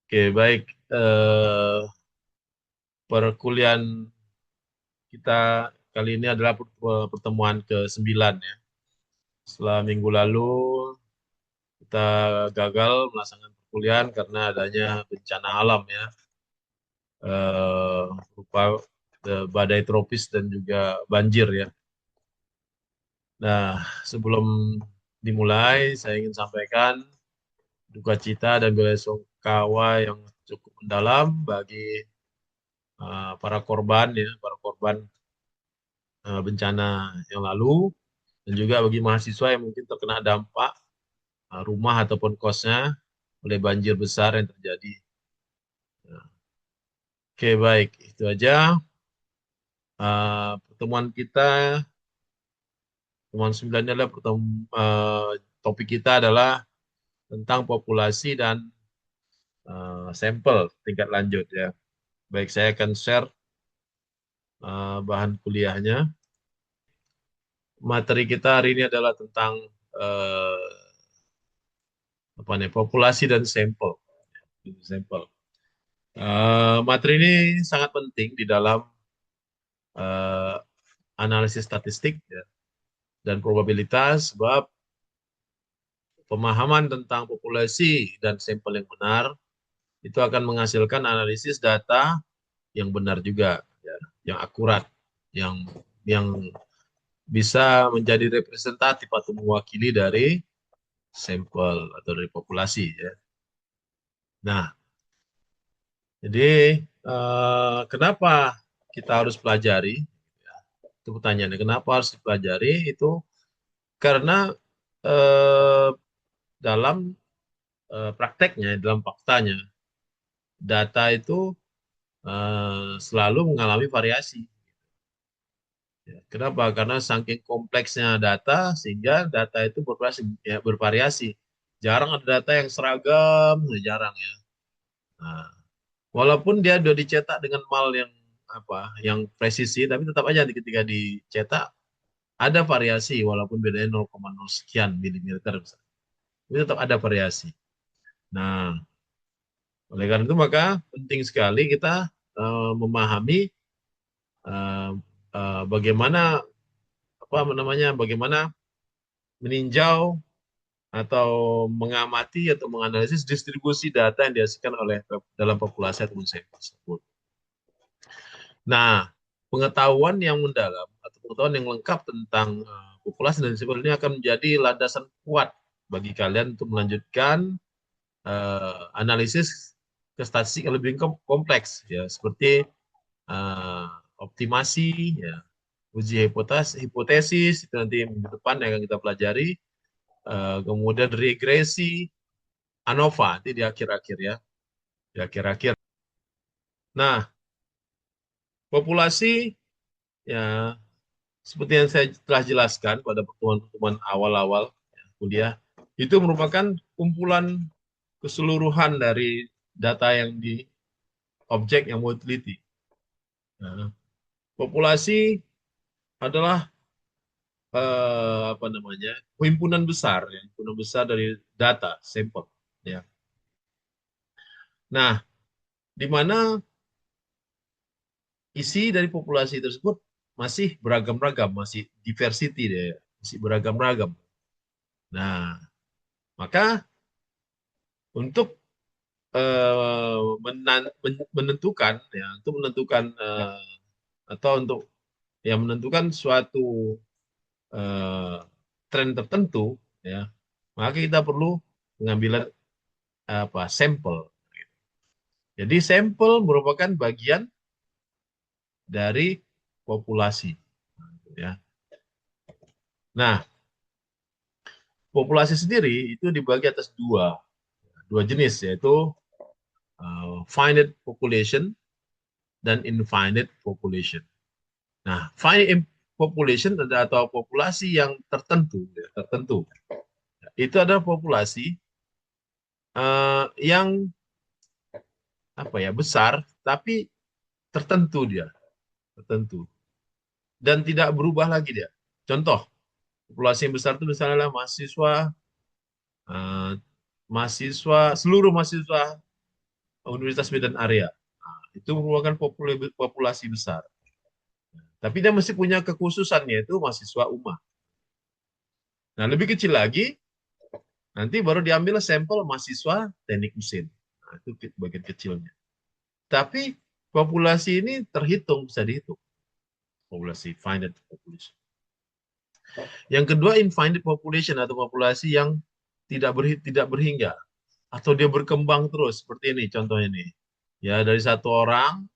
Oke, baik. Perkuliahan kita kali ini adalah pertemuan ke-9 ya. Setelah minggu lalu kita gagal melaksanakan perkuliahan karena adanya bencana alam ya, berupa badai tropis dan juga banjir ya. Nah, sebelum dimulai, saya ingin sampaikan duka cita dan bela sungkawa yang cukup mendalam bagi para korban ya, para korban bencana yang lalu, dan juga bagi mahasiswa yang mungkin terkena dampak rumah ataupun kosnya oleh banjir besar yang terjadi. Nah, oke, baik, itu aja pertemuan kita. Pertemuan 9 ini adalah topik kita adalah tentang populasi dan sampel tingkat lanjut ya. Baik, saya akan share bahan kuliahnya. Materi kita hari ini adalah tentang eh, apa nih, populasi dan sampel. Sampel. Materi ini sangat penting di dalam eh, analisis statistik ya, dan probabilitas, sebab pemahaman tentang populasi dan sampel yang benar itu akan menghasilkan analisis data yang benar juga, ya, yang akurat, yang yang bisa menjadi representatif atau mewakili dari sampel atau dari populasi ya. Nah, jadi kenapa kita harus pelajari? Itu pertanyaannya. Kenapa harus dipelajari? Itu karena eh, dalam prakteknya, dalam faktanya, data itu selalu mengalami variasi. Ya, kenapa? Karena saking kompleksnya data sehingga data itu bervariasi, ya, bervariasi. Jarang ada data yang seragam, ya, jarang ya. Nah, walaupun dia sudah dicetak dengan mal yang apa, yang presisi, tapi tetap aja ketika dicetak ada variasi walaupun bedanya 0,0 sekian milimeter misalnya. Tapi tetap ada variasi. Nah, oleh karena itu maka penting sekali kita memahami eh, bagaimana apa namanya, bagaimana meninjau atau mengamati atau menganalisis distribusi data yang dihasilkan oleh dalam populasi atau sampel tersebut. Nah, pengetahuan yang mendalam atau pengetahuan yang lengkap tentang populasi dan sampel ini akan menjadi landasan kuat bagi kalian untuk melanjutkan analisis ke statistik yang lebih kompleks ya, seperti uh, optimasi ya, uji hipotesis itu nanti minggu depan yang akan kita pelajari. Kemudian regresi, ANOVA nanti di akhir-akhir ya, di akhir-akhir. Nah, populasi ya seperti yang saya telah jelaskan pada pertemuan-pertemuan awal-awal ya, kuliah, itu merupakan kumpulan keseluruhan dari data yang di objek yang mau diteliti. Nah, populasi adalah apa namanya, himpunan besar dari data sampel ya. Nah, di mana isi dari populasi tersebut masih beragam-ragam, masih diversity deh, masih beragam-ragam. Nah, maka untuk menentukan ya, untuk menentukan atau untuk yang menentukan suatu eh, tren tertentu ya, maka kita perlu pengambilan apa, sampel. Jadi sampel merupakan bagian dari populasi ya. Nah, populasi sendiri itu dibagi atas dua jenis, yaitu finite population dan infinite population. Nah, finite population atau populasi yang tertentu, ya, tertentu. Itu adalah populasi yang apa ya, besar tapi tertentu dia, tertentu dan tidak berubah lagi dia. Contoh, populasi yang besar itu misalnya mahasiswa, eh, seluruh mahasiswa Universitas Medan Area. Nah, itu merupakan populasi besar. Tapi dia mesti punya kekhususan yaitu mahasiswa UMA. Nah, lebih kecil lagi, nanti baru diambil sampel mahasiswa teknik mesin. Nah, itu bagian kecilnya. Tapi populasi ini terhitung, bisa dihitung. Populasi, finite population. Yang kedua, infinite population atau populasi yang tidak berhingga. Atau dia berkembang terus, seperti ini contohnya nih. Ya, dari satu orang,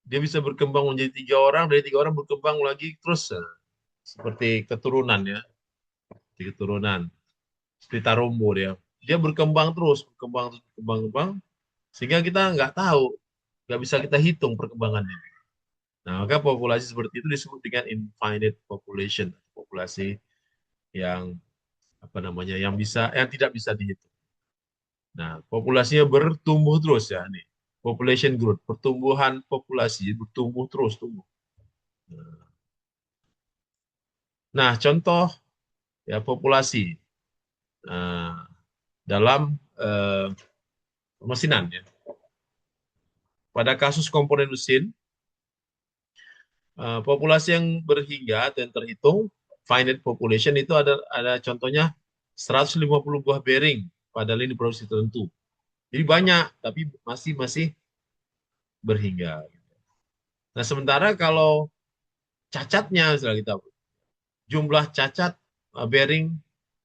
dia bisa berkembang menjadi 3 orang, dari 3 orang berkembang lagi terus. Seperti keturunan ya, seperti keturunan. Seperti Tarombo dia. Dia berkembang terus, berkembang terus, berkembang, berkembang, sehingga kita nggak tahu, nggak bisa kita hitung perkembangannya. Nah, maka populasi seperti itu disebut dengan infinite population, populasi yang apa namanya, yang tidak bisa dihitung. Nah, populasinya bertumbuh terus ya nih. Population growth, pertumbuhan populasi bertumbuh terus, tumbuh. Nah, contoh ya populasi dalam pemesinan ya. Pada kasus komponen mesin, populasi yang berhingga atau yang terhitung finite population itu ada contohnya 150 buah bearing pada lini produksi tertentu. Jadi banyak, tapi masih masih berhingga. Nah, sementara kalau cacatnya, misalnya kita jumlah cacat bearing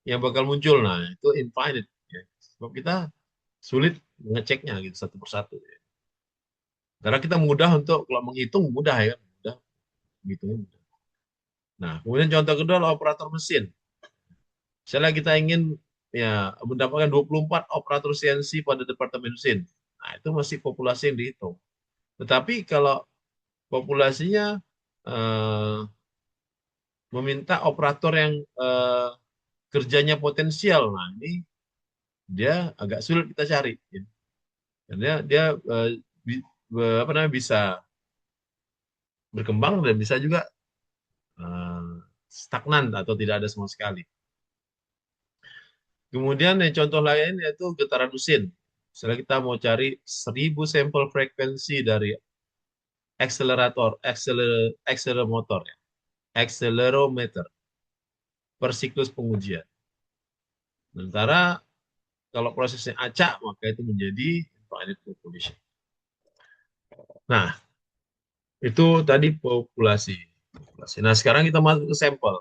yang bakal muncul, nah itu infinite. Ya. Sebab kita sulit mengeceknya gitu satu persatu. Ya. Karena kita mudah untuk kalau menghitung mudah ya, mudah menghitungnya mudah. Nah, kemudian contoh kedua adalah operator mesin. Misalnya kita ingin ya mendapatkan 24 operator CNC pada departemen mesin. Nah, itu masih populasi yang dihitung. Tetapi kalau populasinya eh, meminta operator yang kerjanya potensial, nah ini dia agak sulit kita cari. Ya. Karena dia apa namanya, bisa berkembang dan bisa juga eh, stagnan atau tidak ada sama sekali. Kemudian yang contoh lain yaitu getaran mesin. Misalnya kita mau cari 1.000 sampel frekuensi dari akseleromotor, ya, akselerometer per siklus pengujian. Sementara kalau prosesnya acak, maka itu menjadi infinite population. Nah, itu tadi populasi. Nah, sekarang kita masuk ke sampel.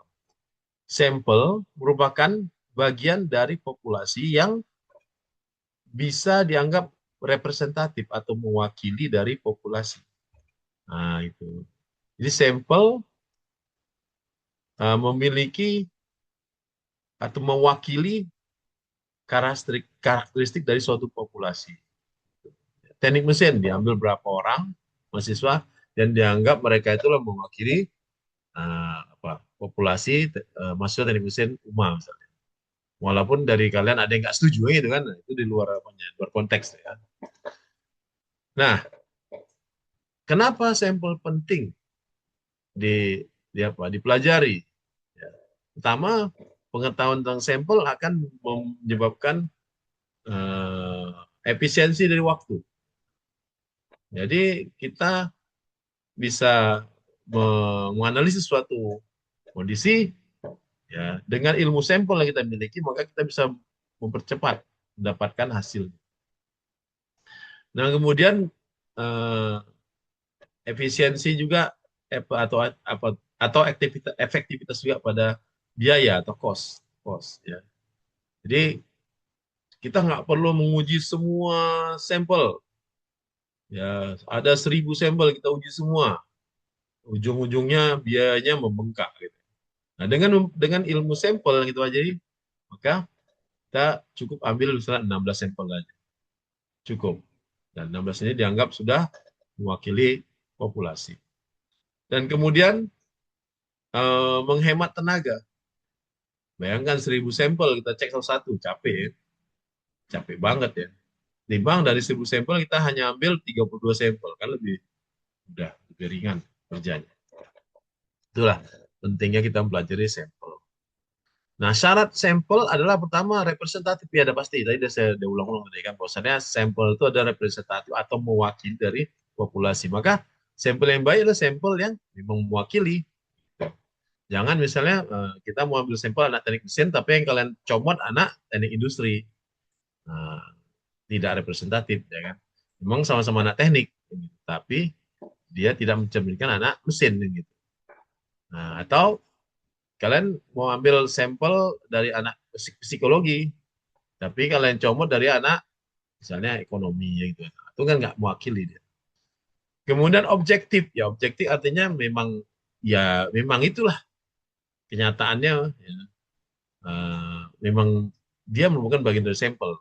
Sampel merupakan bagian dari populasi yang bisa dianggap representatif atau mewakili dari populasi. Nah, itu. Jadi sampel memiliki atau mewakili karakteristik dari suatu populasi. Teknik mesin diambil berapa orang mahasiswa dan dianggap mereka itulah mewakili populasi mahasiswa teknik mesin UMA misalnya. Walaupun dari kalian ada yang nggak setuju gitu kan, itu di luar luar konteks ya. Nah, kenapa sampel penting dipelajari? Ya. Pertama, pengetahuan tentang sampel akan menyebabkan eh, efisiensi dari waktu. Jadi kita bisa menganalisis suatu kondisi ya dengan ilmu sampel yang kita miliki, maka kita bisa mempercepat mendapatkan hasil. Nah, kemudian eh, efisiensi juga atau efektivitas juga pada biaya atau cost ya. Jadi kita nggak perlu menguji semua sampel. Ya, ada 1.000 sampel kita uji semua. Ujung-ujungnya biayanya membengkak gitu. Nah, dengan ilmu sampel yang kita pelajari, maka kita cukup ambil misalnya 16 sampel aja. Cukup. Dan 16 ini dianggap sudah mewakili populasi. Dan kemudian menghemat tenaga. Bayangkan 1.000 sampel kita cek satu-satu, capek ya. Capek banget ya. Timbang dari 1.000 sampel kita hanya ambil 32 sampel, kan lebih ringan kerjanya. Itulah pentingnya kita mempelajari sampel. Nah, syarat sampel adalah pertama representatif. Ya, ada pasti. Tadi saya udah ulang-ulang tadi kan. Bahwasannya sampel itu ada representatif atau mewakili dari populasi. Maka sampel yang baik adalah sampel yang memang mewakili. Jangan misalnya kita mau ambil sampel anak teknik mesin, tapi yang kalian comot anak teknik industri. Nah, tidak representatif, ya kan? Memang sama-sama anak teknik, gitu. Tapi dia tidak mencerminkan anak mesin, gitu. Nah, atau kalian mau ambil sampel dari anak psikologi, tapi kalian comot dari anak misalnya ekonomi, ya gitu. Itu kan nggak mewakili dia. Kemudian objektif, ya objektif artinya memang itulah kenyataannya. Ya. Memang dia merupakan bagian dari sampel,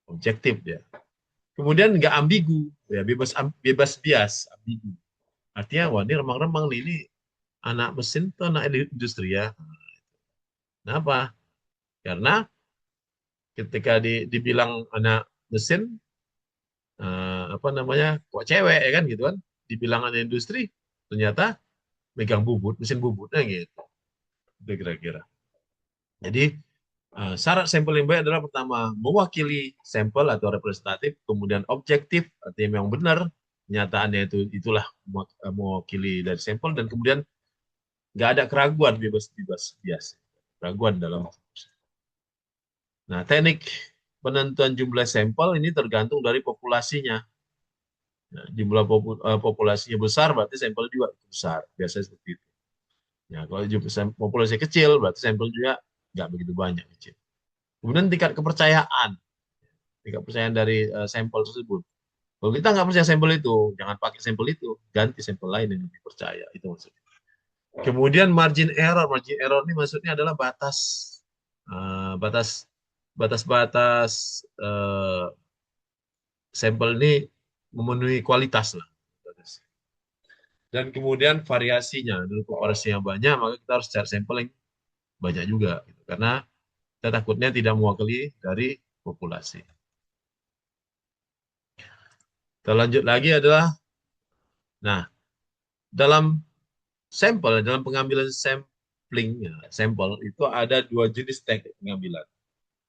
objektif dia. Kemudian nggak ambigu, ya bebas bias, ambigu. Artinya, wah ini remang-remang nih, ini anak mesin atau anak industri ya. Kenapa? Karena ketika dibilang anak mesin, apa namanya, kok cewek ya kan gitu kan, dibilang anak industri, ternyata megang bubut, mesin bubutnya gitu. Itu kira-kira. Jadi syarat sampel yang baik adalah pertama mewakili sampel atau representatif, kemudian objektif artinya memang benar kenyataannya itulah mewakili dari sampel, dan kemudian nggak ada keraguan, bebas bias keraguan dalam. Nah, teknik penentuan jumlah sampel ini tergantung dari populasinya. Nah, jumlah populasinya besar berarti sampel juga besar, biasanya seperti itu. Ya, kalau populasi kecil berarti sampel juga nggak begitu banyak, kecil. Kemudian tingkat kepercayaan dari sampel tersebut. Kalau kita nggak percaya sampel itu, jangan pakai sampel itu, ganti sampel lain yang lebih percaya. Itu maksudnya. Kemudian margin error ini maksudnya adalah eh, batas batas-batas sampel ini memenuhi kualitas lah. Dan kemudian variasinya, dulu populasinya banyak, maka kita harus cari sampel yang banyak juga, gitu. Karena kita takutnya tidak mewakili dari populasi. Kita lanjut lagi adalah, nah, dalam dalam pengambilan sampel itu ada dua jenis teknik pengambilan.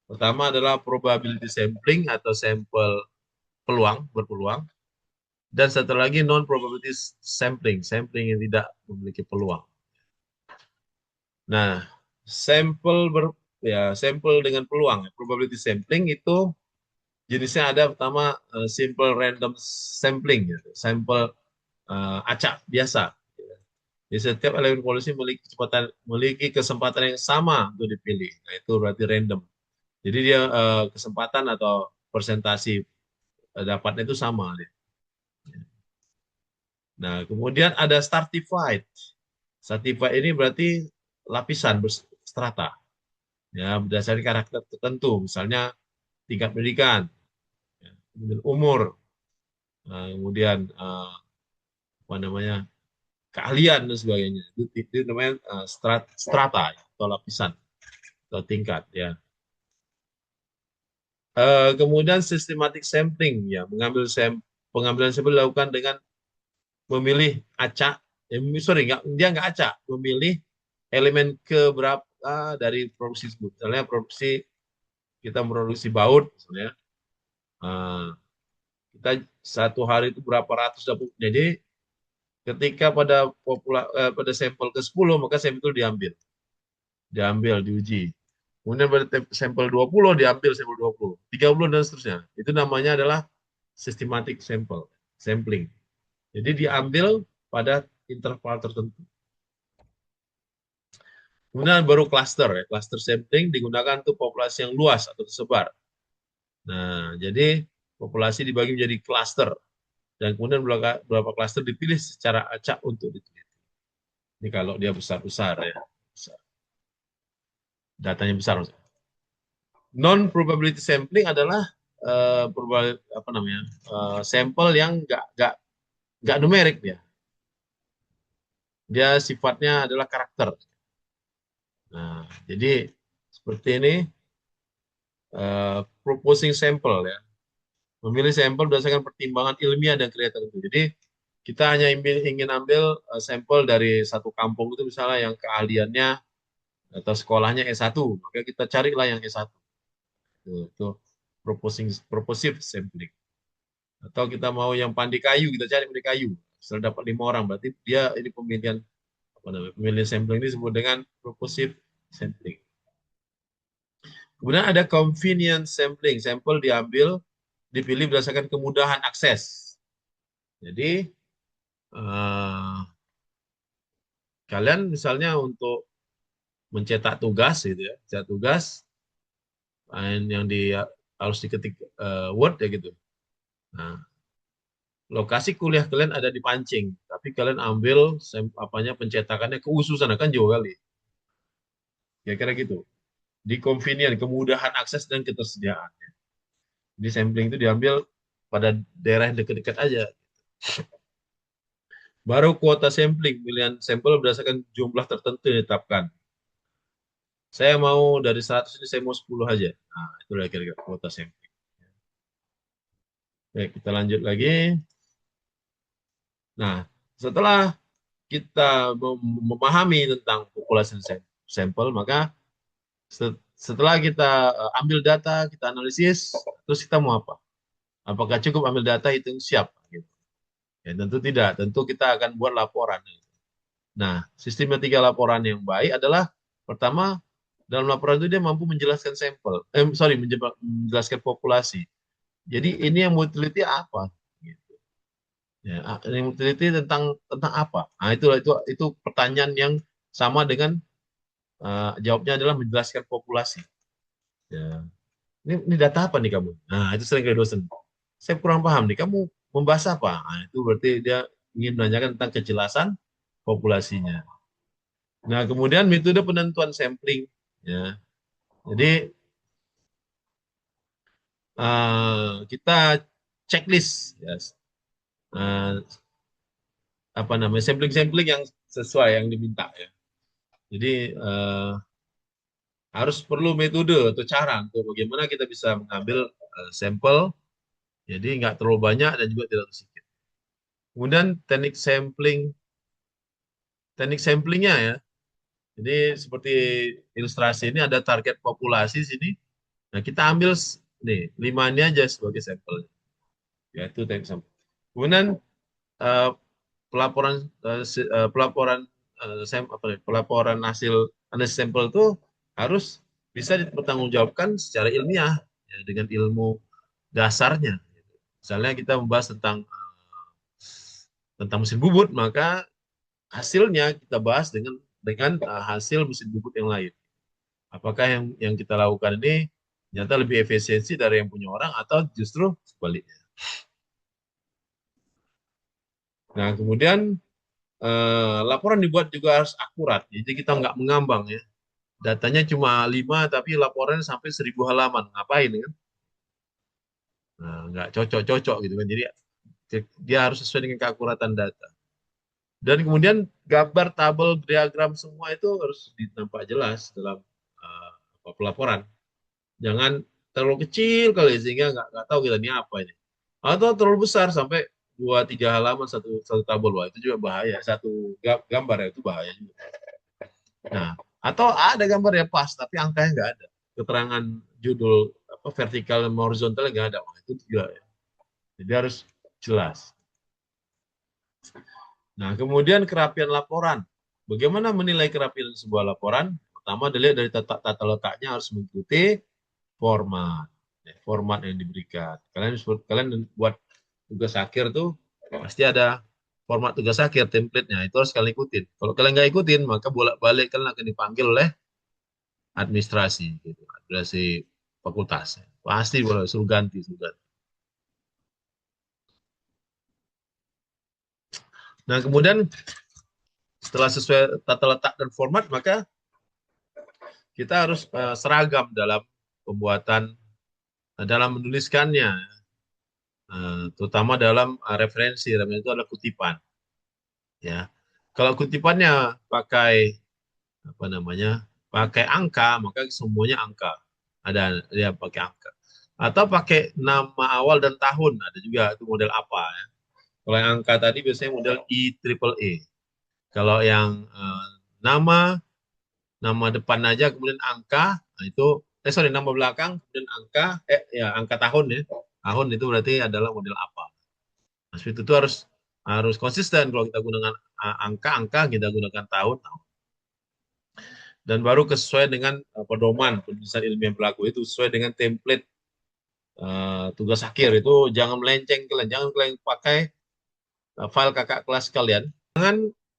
Pertama adalah probability sampling atau sampel berpeluang, dan satu lagi non probability sampling yang tidak memiliki peluang. Nah, sampel sampel dengan peluang, probability sampling itu jenisnya ada pertama simple random sampling, gitu. Sampel acak biasa. Jadi setiap elemen polusi memiliki kesempatan yang sama untuk dipilih. Nah, itu berarti random. Jadi dia kesempatan atau persentasi dapatnya itu sama. Nah, kemudian ada stratified. Stratified ini berarti lapisan berstrata. Ya, berdasarkan karakter tertentu, misalnya tingkat pendidikan, ya, kemudian umur, kemudian apa namanya, keahlian dan sebagainya. Itu namanya strata atau lapisan atau tingkat, ya. Kemudian systematic sampling, ya, pengambilan sampel dilakukan dengan memilih acak, dia nggak acak, memilih elemen keberapa dari produksi tersebut. Misalnya kita produksi baut, misalnya, kita satu hari itu berapa ratus dapur. Jadi ketika pada sampel ke-10, maka sampel itu diuji. Kemudian pada sampel 20 diambil sampel 20, 30 dan seterusnya. Itu namanya adalah systematic sampling. Jadi diambil pada interval tertentu. Kemudian baru cluster, ya. Cluster sampling digunakan untuk populasi yang luas atau tersebar. Nah, jadi populasi dibagi menjadi cluster, dan kemudian beberapa cluster dipilih secara acak untuk diteliti. Ini kalau dia besar-besar, ya. Besar. Datanya besar. Non probability sampling adalah sampel yang nggak numerik dia. Dia sifatnya adalah karakter. Nah, jadi seperti ini proposing sampel, ya. Memilih sampel berdasarkan pertimbangan ilmiah dan kriteria tertentu. Jadi kita hanya ingin ambil sampel dari satu kampung itu, misalnya yang keahliannya atau sekolahnya S1, maka kita carilah yang S1. Itu purposive sampling. Atau kita mau yang pandai kayu, kita cari pandai kayu. Setelah dapat 5 orang, berarti dia ini pemilihan apa namanya? Pemilihan sampling ini disebut dengan purposive sampling. Kemudian ada convenience sampling. Sampel diambil, dipilih berdasarkan kemudahan akses. Jadi kalian misalnya untuk mencetak tugas gitu ya, cetak tugas yang harus diketik Word ya gitu. Nah, lokasi kuliah kalian ada di Pancing, tapi kalian ambil pencetakannya ke USU sana kan jauh kali. Ya kira gitu. Di convenient, kemudahan akses dan ketersediaan. Di sampling itu diambil pada daerah yang dekat-dekat aja. Baru kuota sampling, pilihan sampel berdasarkan jumlah tertentu yang ditetapkan. Saya mau dari 100 ini saya mau 10 aja. Nah, itu kira-kira kuota sampling. Baik, kita lanjut lagi. Nah, setelah kita memahami tentang populasi sampel, maka setelah kita ambil data, kita analisis, terus kita mau apa? Apakah cukup ambil data itu siap? Gitu. Ya, tentu tidak. Tentu kita akan buat laporan. Nah, sistematika laporan yang baik adalah pertama, dalam laporan itu dia mampu menjelaskan sampel, menjelaskan populasi. Jadi ini yang mau diteliti apa? Gitu. Ya, yang mau diteliti tentang apa? Nah, itu pertanyaan yang sama dengan jawabnya adalah menjelaskan populasi. Ya. Ini data apa nih kamu? Nah, itu sering ke dosen. Saya kurang paham nih, kamu membahas apa? Nah, itu berarti dia ingin menanyakan tentang kejelasan populasinya. Nah, kemudian metode penentuan sampling. Ya. Jadi, kita checklist. Ya. Uh, sampling-sampling yang sesuai yang diminta. Ya. Jadi, harus perlu metode atau cara untuk bagaimana kita bisa mengambil sampel. Jadi, nggak terlalu banyak dan juga tidak terlalu sedikit. Kemudian teknik samplingnya ya. Jadi seperti ilustrasi ini ada target populasi sini. Nah kita ambil nih 5 ini aja sebagai sampel. Yaitu teknik sampling. Kemudian eh, pelaporan pelaporan pelaporan hasil analisis sampel itu harus bisa dipertanggungjawabkan secara ilmiah ya, dengan ilmu dasarnya. Misalnya kita membahas tentang mesin bubut, maka hasilnya kita bahas dengan hasil mesin bubut yang lain. Apakah yang kita lakukan ini ternyata lebih efisiensi dari yang punya orang atau justru sebaliknya. Nah, kemudian laporan dibuat juga harus akurat. Jadi kita nggak mengambang ya. Datanya cuma 5 tapi laporannya sampai 1.000 halaman. Ngapain kan? Nah, nggak cocok-cocok gitu kan. Jadi dia harus sesuai dengan keakuratan data. Dan kemudian gambar, tabel, diagram semua itu harus nampak jelas dalam pelaporan. Jangan terlalu kecil kali sehingga nggak tahu kita ini apa ini. Atau terlalu besar sampai 2-3 halaman satu tabel. Wah, itu juga bahaya. Satu gambar ya, itu bahaya juga. Nah, atau ada gambar yang pas tapi angkanya nggak ada. Keterangan judul vertikal dan horizontal nggak ada. Wah, itu juga ya. Jadi harus jelas. Nah, kemudian kerapian laporan. Bagaimana menilai kerapian sebuah laporan? Pertama, dilihat dari tata letaknya harus mengikuti format. Format yang diberikan. Kalian buat tugas akhir tuh pasti ada format tugas akhir, template-nya. Itu harus kalian ikutin. Kalau kalian nggak ikutin, maka bolak-balik kalian akan dipanggil oleh administrasi, gitu. Administrasi fakultas. Pasti boleh suruh ganti, suruh ganti. Nah, kemudian setelah sesuai tata letak dan format, maka kita harus seragam dalam pembuatan, dalam menuliskannya, terutama dalam referensi itu adalah kutipan. Ya, kalau kutipannya pakai apa namanya, pakai angka, maka semuanya angka. Ada dia pakai angka. Atau pakai nama awal dan tahun, ada juga itu model apa ya. Kalau yang angka tadi biasanya model IEEE. Kalau yang nama nama depan aja, kemudian angka, nah itu, nama belakang, kemudian angka, angka tahun ya. Tahun itu berarti adalah model apa. Nah, seperti itu harus konsisten kalau kita gunakan angka, kita gunakan tahun. Dan baru sesuai dengan pedoman penulisan ilmiah berlaku itu sesuai dengan template tugas akhir itu jangan melenceng kalian, jangan kalian pakai file kakak kelas kalian.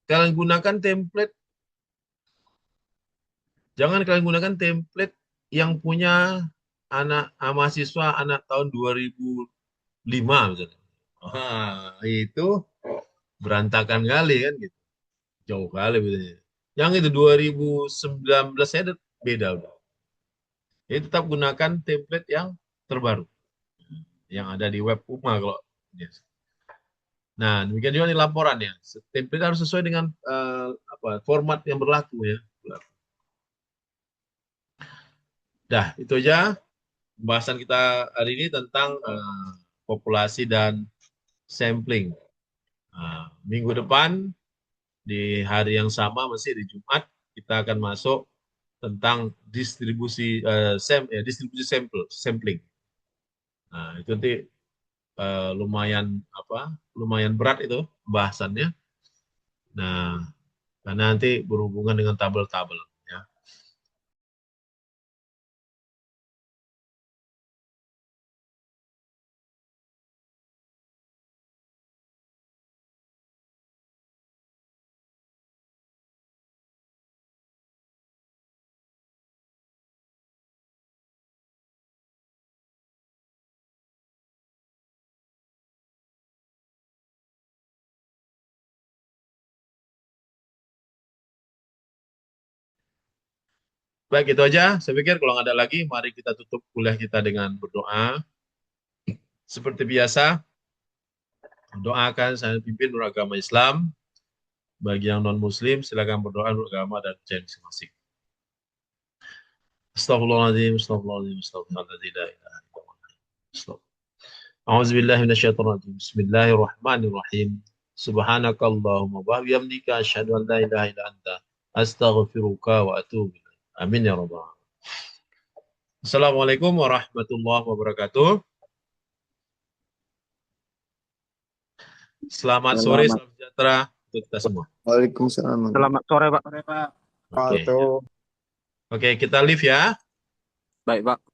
Kalian gunakan template, jangan kalian gunakan template yang punya anak mahasiswa anak tahun 2005 misalnya. Itu berantakan kali kan gitu. Jauh kali bedanya. Yang itu 2019 saya beda udah. Jadi tetap gunakan template yang terbaru yang ada di web UMA kalau yes. Nah, demikian juga di laporannya. Template harus sesuai dengan format yang berlaku ya. Dah, itu aja pembahasan kita hari ini tentang populasi dan sampling. Minggu depan di hari yang sama masih di Jumat kita akan masuk tentang distribusi distribusi sampling. Nah, itu nanti lumayan berat itu pembahasannya. Nah, karena nanti berhubungan dengan tabel-tabel ya. Baik, itu aja. Saya pikir kalau nggak ada lagi, mari kita tutup kuliah kita dengan berdoa. Seperti biasa, doakan saya pimpin beragama Islam. Bagi yang non-Muslim, silakan berdoa beragama dan percaya masing-masing. Astagfirullahaladzim, astagfirullahaladzim, astagfirullahaladzim, la ilaha illallah. A'udzubillahi minasyaitonir rajim. Bismillahirrahmanirrahim. Subhanakallahumma wa bihamdika asyhadu an la ilaha illa anta astaghfiruka wa atubu ilaik. Amin ya rabbal alamin. Assalamualaikum warahmatullahi wabarakatuh. Selamat sore, salam sejahtera untuk kita semua. Waalaikumsalam. Selamat sore, Pak. Oke, kita live ya. Baik, Pak.